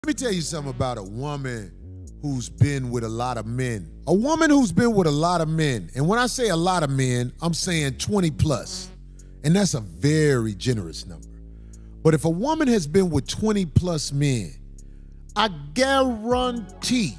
Let me tell you something about a woman who's been with a lot of men. A woman who's been with a lot of men. And when I say a lot of men, I'm saying 20 plus. And that's a very generous number. But if a woman has been with 20 plus men, I guarantee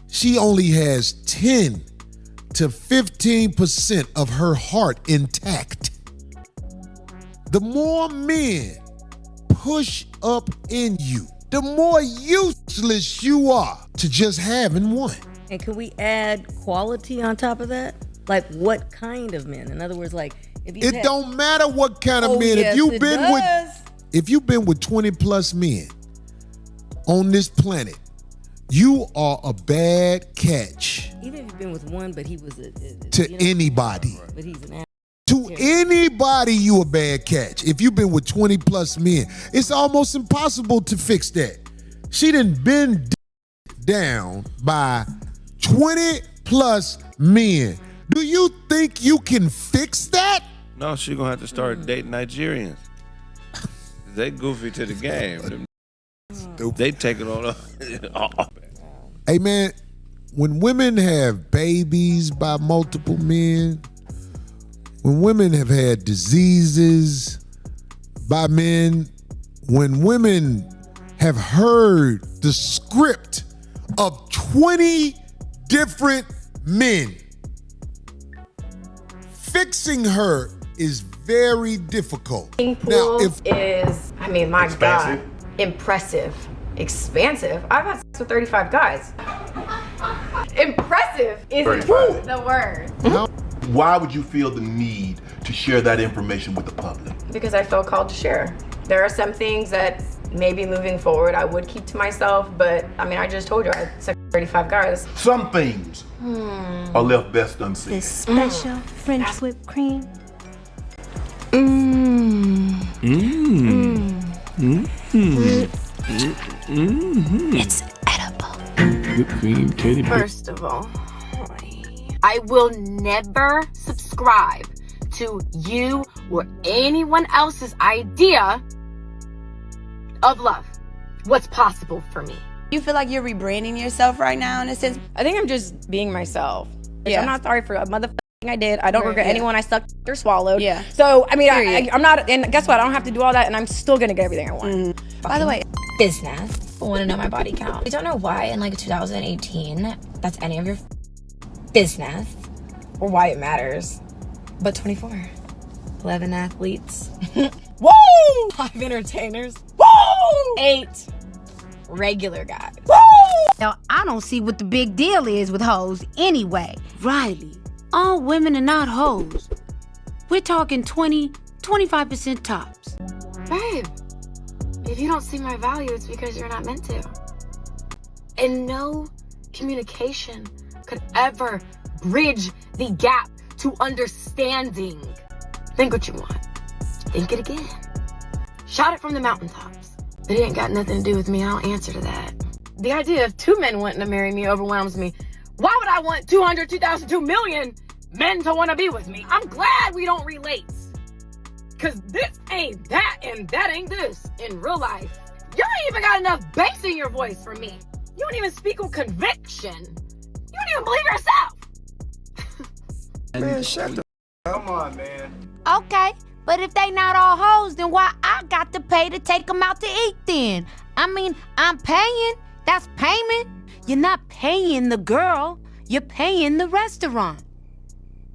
she only has 10 to 15% of her heart intact. The more men push up in you, the more useless you are to just having one. And can we add quality on top of that? Like what kind of men? In other words, like if you It don't matter what kind of men. Yes, If you've been with 20 plus men on this planet, you are a bad catch. Even if you've been with one, but he was anybody. But he's an To anybody, you a bad catch. If you've been with 20 plus men, it's almost impossible to fix that. She done been down by 20 plus men. Do you think you can fix that? No, she gonna have to start dating Nigerians. They goofy to the game. They take it on. Hey man, when women have babies by multiple men, when women have had diseases by men, when women have heard the script of 20 different men, fixing her is very difficult. Pool is, I mean, my God, impressive. Expansive? I've had sex with 35 guys. Impressive isn't the word. Why would you feel the need to share that information with the public? Because I feel called to share. There are some things that maybe moving forward I would keep to myself, but I mean, I just told you I had sex with 35 guys. Some things are left best unseen. This special French whipped cream. It's edible. Whipped cream, teddy bear. First of all, I will never subscribe to you or anyone else's idea of love. What's possible for me. You feel like you're rebranding yourself right now in a sense? I think I'm just being myself. Yeah. I'm not sorry for a motherfucking I did. I don't regret anyone I sucked or swallowed. Yeah. So, I mean, I'm not, and guess what? I don't have to do all that, and I'm still gonna get everything I want. By the way, Business. I want to know my body count. I don't know why in like 2018 that's any of your business or why it matters. But 24. 11 athletes. Woo! 5 entertainers. Woo! 8 regular guys. Woo! now I don't see what the big deal is with hoes anyway. Riley, all women are not hoes. We're talking 20-25% tops. Babe, if you don't see my value, it's because you're not meant to. And no communication could ever bridge the gap to understanding. Think what you want. Think it again. Shout it from the mountaintops. It ain't got nothing to do with me. I don't answer to that. The idea of 2 men wanting to marry me overwhelms me. Why would I want 200, 2,000, 2 million men to want to be with me? I'm glad we don't relate. Cause this ain't that and that ain't this in real life. You ain't even got enough bass in your voice for me. You don't even speak with conviction. You don't even believe yourself. Man, shut the come on, man. Okay, but if they not all hoes, then why I got to pay to take them out to eat then? I mean, I'm paying. That's payment. You're not paying the girl. You're paying the restaurant.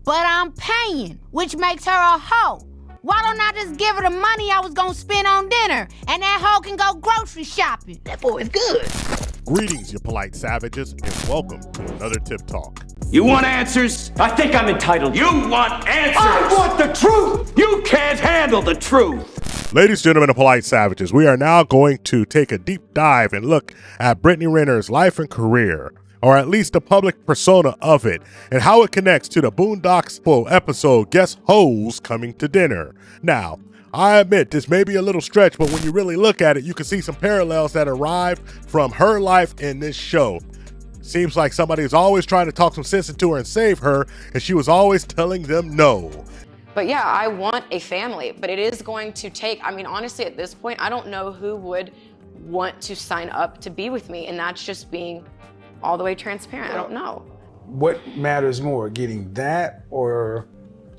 But I'm paying, which makes her a hoe. Why don't I just give her the money I was gonna spend on dinner and that hoe can go grocery shopping? That boy is good. Greetings, you polite savages, and welcome to another Tip Talk. You want answers? I think I'm entitled. You want answers? I want the truth! You can't handle the truth! Ladies, gentlemen, and polite savages, we are now going to take a deep dive and look at Brittany Renner's life and career, or at least the public persona of it, and how it connects to the BoonDocks full episode, Guess Hoes Coming to Dinner. Now, I admit this may be a little stretch, but when you really look at it, you can see some parallels that arrive from her life in this show. Seems like somebody is always trying to talk some sense into her and save her, and she was always telling them no. But yeah, I want a family, but it is going to take, I mean, honestly, at this point, I don't know who would want to sign up to be with me, and that's just being all the way transparent. I don't know. What matters more, getting that or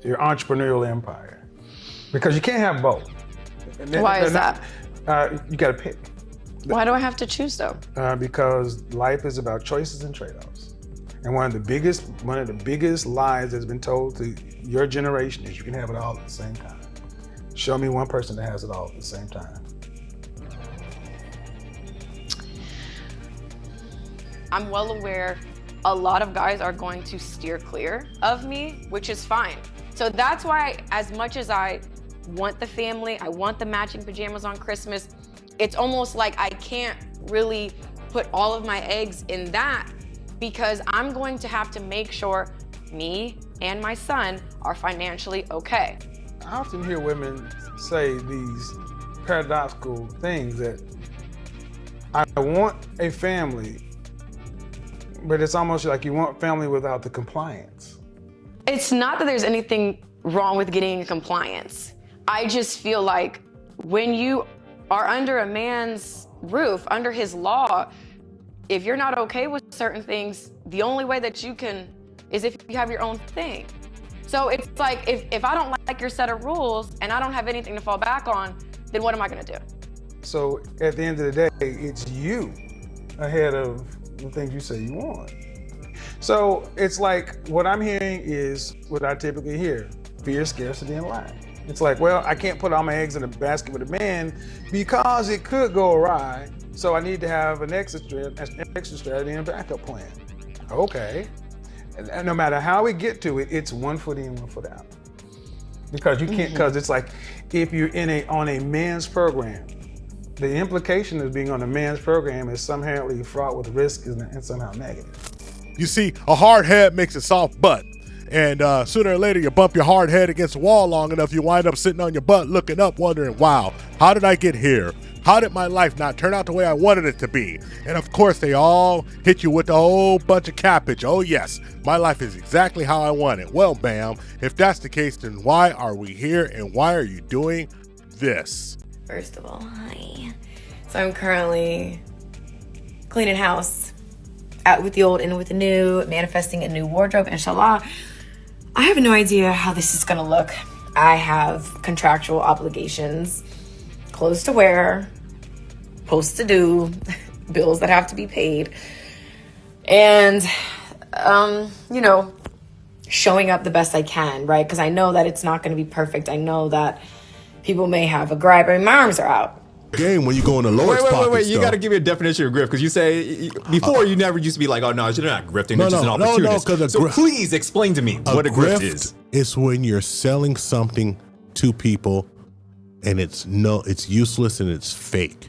your entrepreneurial empire? Because you can't have both. Why is that? You got to pick. Why do I have to choose though? Because life is about choices and trade-offs. And one of the biggest lies that's been told to your generation is you can have it all at the same time. Show me one person that has it all at the same time. I'm well aware a lot of guys are going to steer clear of me, which is fine. So that's why, as much as I want the family, I want the matching pajamas on Christmas, it's almost like I can't really put all of my eggs in that, because I'm going to have to make sure me and my son are financially okay. I often hear women say these paradoxical things that I want a family, but it's almost like you want family without the compliance. It's not that there's anything wrong with getting compliance. I just feel like when you are under a man's roof, under his law, if you're not okay with certain things, the only way that you can is if you have your own thing. So it's like, if I don't like your set of rules and I don't have anything to fall back on, then what am I gonna do? So at the end of the day, it's you ahead of the things you say you want. So it's like, what I'm hearing is what I typically hear: fear, scarcity, and lack. It's like, well, I can't put all my eggs in a basket with a man because it could go awry. So I need to have an exit strategy and a backup plan. Okay. And no matter how we get to it, it's 1 foot in, 1 foot out. Because you can't, because it's like, if you're on a man's program, the implication of being on a man's program is somehow fraught with risk and somehow negative. You see, a hard head makes a soft butt. And sooner or later, you bump your hard head against the wall long enough, you wind up sitting on your butt, looking up, wondering, wow, how did I get here? How did my life not turn out the way I wanted it to be? And of course, they all hit you with a whole bunch of cappage. Oh yes, my life is exactly how I want it. Well, ma'am, if that's the case, then why are we here and why are you doing this? First of all, hi. So I'm currently cleaning house, out with the old, in with the new, manifesting a new wardrobe, inshallah. I have no idea how this is gonna look. I have contractual obligations, clothes to wear, posts to do, bills that have to be paid, and, you know, showing up the best I can, right? Because I know that it's not gonna be perfect. I know that people may have a gripe. I mean, my arms are out. Game when you go in the Lord's pockets. Wait. You got to give me a definition of grift, because you say before you never used to be like, oh no, you're not grifting. It's just an opportunist. So please explain to me what a grift is. It's when you're selling something to people and it's useless and it's fake.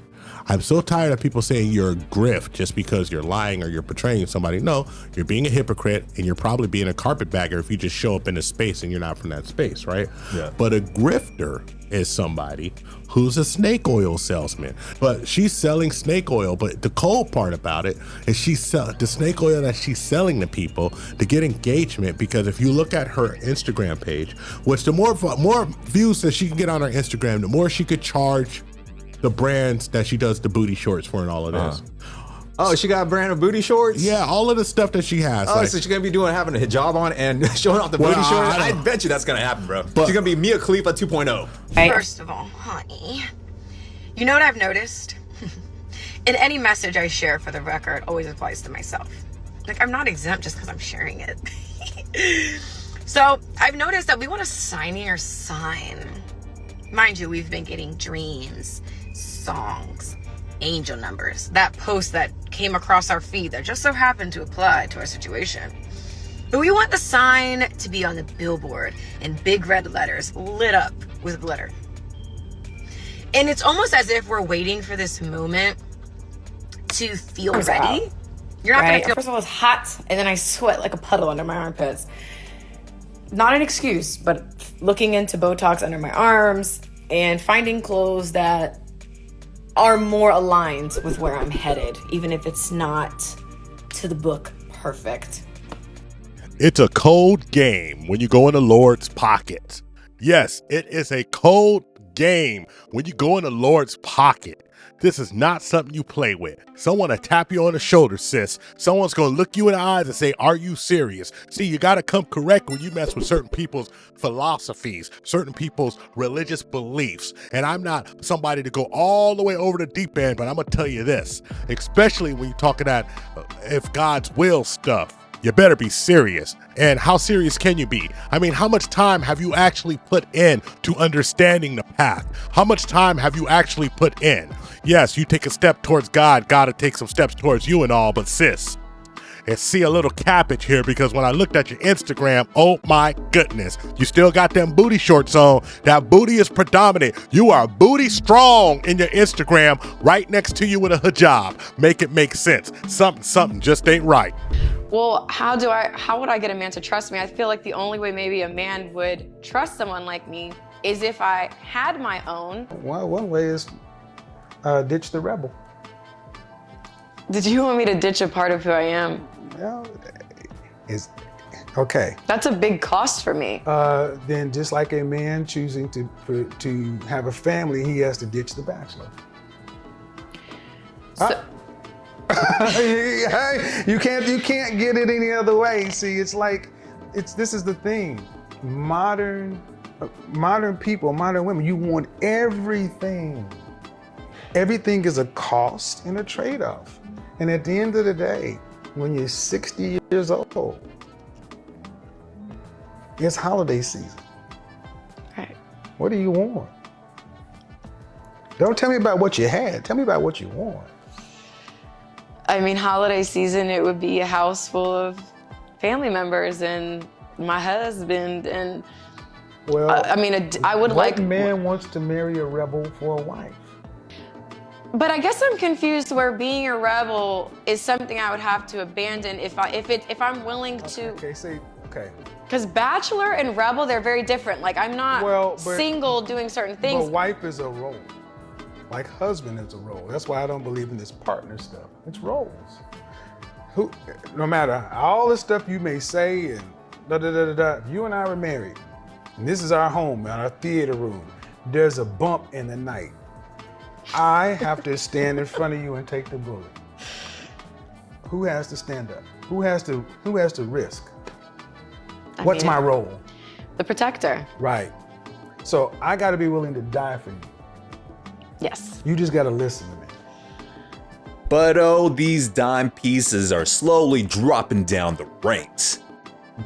I'm so tired of people saying you're a grift just because you're lying or you're betraying somebody. No, you're being a hypocrite and you're probably being a carpetbagger if you just show up in a space and you're not from that space, right? Yeah. But a grifter is somebody who's a snake oil salesman. But she's selling snake oil, but the cold part about it is the snake oil that she's selling to people to get engagement, because if you look at her Instagram page, which the more views that she can get on her Instagram, the more she could charge the brands that she does the booty shorts for and all of this. Oh, she got a brand of booty shorts? Yeah, all of the stuff that she has. Oh, like, so she's going to be having a hijab on and showing off the booty shorts? I bet you that's going to happen, bro. She's going to be Mia Khalifa 2.0. First of all, honey, you know what I've noticed? In any message I share, for the record, always applies to myself. Like, I'm not exempt just because I'm sharing it. So I've noticed that we want to sign your sign. Mind you, we've been getting dreams, songs, angel numbers, that post that came across our feed that just so happened to apply to our situation. But we want the sign to be on the billboard in big red letters, lit up with glitter. And it's almost as if we're waiting for this moment to feel ready. You're not gonna feel. First of all, it's hot, and then I sweat like a puddle under my armpits. Not an excuse, but looking into Botox under my arms and finding clothes that are more aligned with where I'm headed, even if it's not to the book perfect. It's a cold game when you go in the Lord's pocket. Yes, it is a cold game when you go in the Lord's pocket. This is not something you play with. Someone will tap you on the shoulder, sis. Someone's going to look you in the eyes and say, are you serious? See, you got to come correct when you mess with certain people's philosophies, certain people's religious beliefs. And I'm not somebody to go all the way over the deep end, but I'm going to tell you this, especially when you're talking that if God's will stuff. You better be serious. And how serious can you be? I mean, how much time have you actually put in to understanding the path? How much time have you actually put in? Yes, you take a step towards God, God will take some steps towards you and all, but sis, and see a little cappage here, because when I looked at your Instagram, oh my goodness, you still got them booty shorts on. That booty is predominant. You are booty strong in your Instagram, right next to you with a hijab. Make it make sense. Something just ain't right. Well, how would I get a man to trust me? I feel like the only way maybe a man would trust someone like me is if I had my own. Well, one way is ditch the rebel. Did you want me to ditch a part of who I am? Well, it's okay. That's a big cost for me. Then just like a man choosing to have a family, he has to ditch the bachelor. So, you can't get it any other way. See, it's like this is the thing. Modern people, modern women, you want everything. Everything is a cost and a trade-off. And at the end of the day, when you're 60 years old, it's holiday season. Right. What do you want? Don't tell me about what you had. Tell me about what you want. I mean, holiday season, it would be a house full of family members and my husband and, well, I mean, I would like. What man wants to marry a rebel for a wife? But I guess I'm confused where being a rebel is something I would have to abandon if I'm willing to. Okay. Because bachelor and rebel, they're very different. Like I'm not single doing certain things. But wife is a role. Like husband is a role. That's why I don't believe in this partner stuff. It's roles. No matter all the stuff you may say and if you and I were married, and this is our home, our theater room, there's a bump in the night. I have to stand in front of you and take the bullet. Who has to stand up? Who has to risk? What's my role? The protector. Right. So I got to be willing to die for you. Yes. You just got to listen to me. But oh, these dime pieces are slowly dropping down the ranks,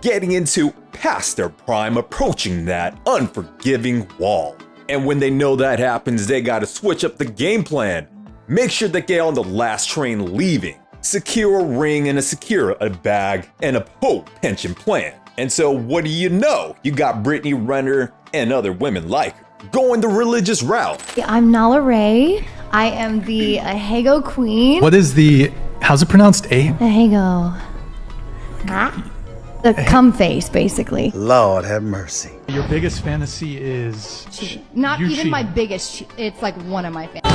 getting into past their prime, approaching that unforgiving wall. And when they know that happens, they gotta switch up the game plan. Make sure they get on the last train leaving. Secure a ring and secure a bag and a whole pension plan. And so what do you know? You got Brittany Renner and other women like her going the religious route. I'm Nala Ray. I am the Ahego Queen. What is how's it pronounced? Ahego. The cum face, basically. Lord have mercy. Your biggest fantasy is not you even cheating. my biggest. It's like one of my favorites.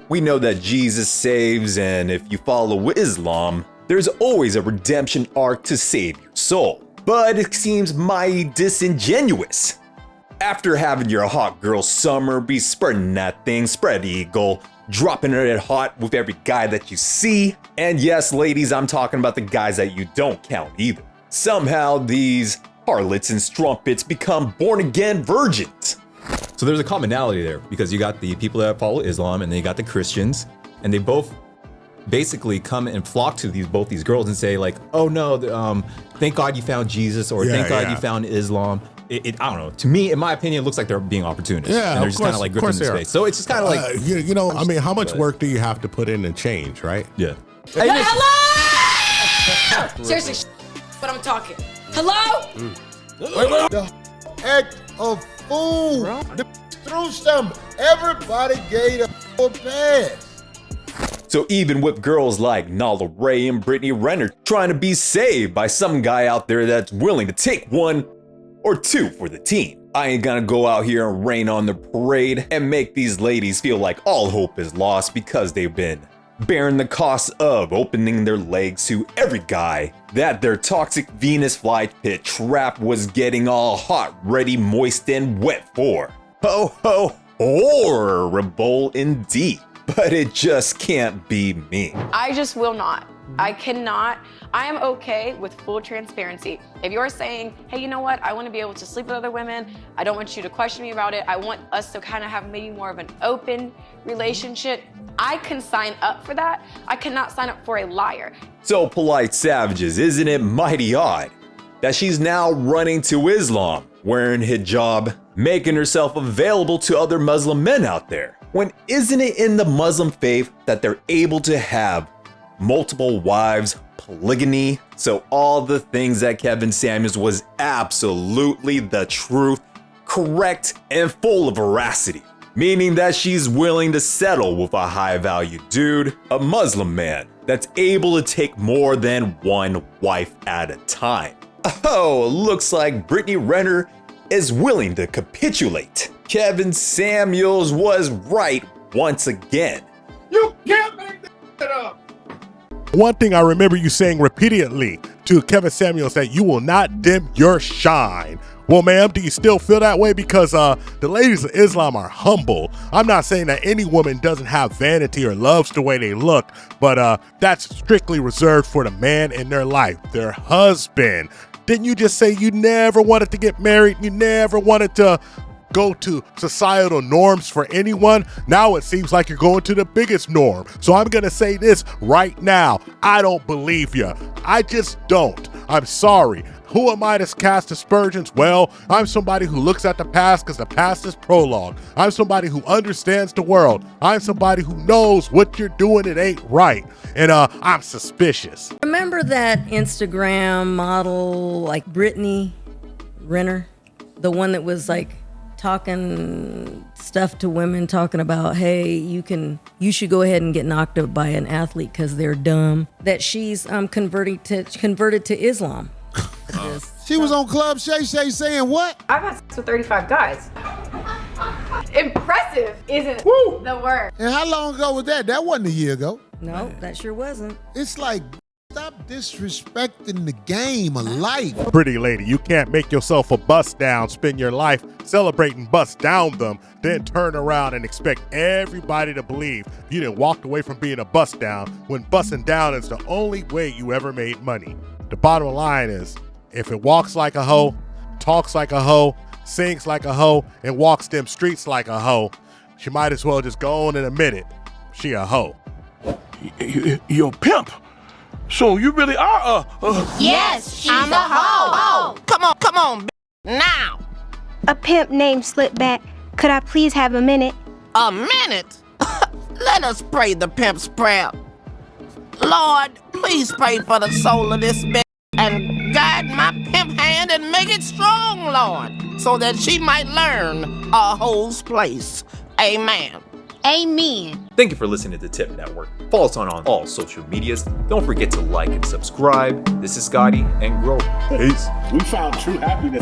We know that Jesus saves, and if you follow Islam, there's always a redemption arc to save your soul. But it seems mighty disingenuous. After having your hot girl summer, be spreading that thing, spread eagle, dropping it hot with every guy that you see. And yes, ladies, I'm talking about the guys that you don't count either. Somehow these harlots and strumpets become born-again virgins. So there's a commonality there, because you got the people that follow Islam and then you got the Christians, and they both basically come and flock to both these girls and say like, oh no, thank God you found Jesus, or thank God you found Islam. I don't know. To me, in my opinion, it looks like they're being opportunists. Yeah, and they're just kind of like gripping the space. So it's just kind of like, I mean, how much work do you have to put in and change, right? Yeah. Hello! Seriously, but I'm talking. Hello? The act of fool. The through some. Everybody gave a pass. So even with girls like Nala Ray and Brittany Renner trying to be saved by some guy out there that's willing to take one or two for the team, I ain't gonna go out here and rain on the parade and make these ladies feel like all hope is lost because they've been bearing the cost of opening their legs to every guy that their toxic Venus fly pit trap was getting all hot, ready, moist, and wet for. Ho ho, horrible indeed. But it just can't be me. I just will not. I cannot. I am okay with full transparency. If you're saying, hey, you know what? I want to be able to sleep with other women. I don't want you to question me about it. I want us to kind of have maybe more of an open relationship. I can sign up for that. I cannot sign up for a liar. So, polite savages, isn't it mighty odd that she's now running to Islam, wearing hijab, making herself available to other Muslim men out there? When isn't it in the Muslim faith that they're able to have multiple wives, polygamy? So all the things that Kevin Samuels was absolutely the truth, correct, and full of veracity. Meaning that she's willing to settle with a high-value dude, a Muslim man, that's able to take more than one wife at a time. Oh, looks like Brittany Renner is willing to capitulate. Kevin Samuels was right once again. You can't make this shit up. One thing I remember you saying repeatedly to Kevin Samuels that you will not dim your shine. Well, ma'am, do you still feel that way? Because the ladies of Islam are humble. I'm not saying that any woman doesn't have vanity or loves the way they look, but that's strictly reserved for the man in their life, their husband. Didn't you just say you never wanted to get married? You never wanted to go to societal norms for anyone? Now it seems like you're going to the biggest norm. So I'm going to say this right now. I don't believe you. I just don't. I'm sorry. Who am I to cast aspersions? Well, I'm somebody who looks at the past because the past is prologue. I'm somebody who understands the world. I'm somebody who knows what you're doing, it ain't right. And I'm suspicious. Remember that Instagram model, like Brittany Renner? The one that was like talking stuff to women, talking about, hey, you should go ahead and get knocked up by an athlete because they're dumb. That she's converted to Islam. She was on Club Shay saying what? I've had sex with 35 guys. Impressive isn't the word. And how long ago was that? That wasn't a year ago. No, that sure wasn't. It's like, stop disrespecting the game of life. Pretty lady, you can't make yourself a bust down, spend your life celebrating bust down them, then turn around and expect everybody to believe you didn't walk away from being a bust down when busting down is the only way you ever made money. The bottom line is, if it walks like a hoe, talks like a hoe, sings like a hoe, and walks them streets like a hoe, she might as well just go on and admit it. She a hoe. You're a pimp. So you really are Yes, she's a hoe. Come on, now. A pimp named Slipback. Could I please have a minute? A minute? Let us pray the pimp's prayer. Lord, please pray for the soul of this bitch and guide my pimp hand and make it strong, Lord, so that she might learn a hoe's place. Amen. Amen. Thank you for listening to Tip Network. Follow us on all social medias. Don't forget to like and subscribe. This is Scotty and Grover. Peace. We found true happiness.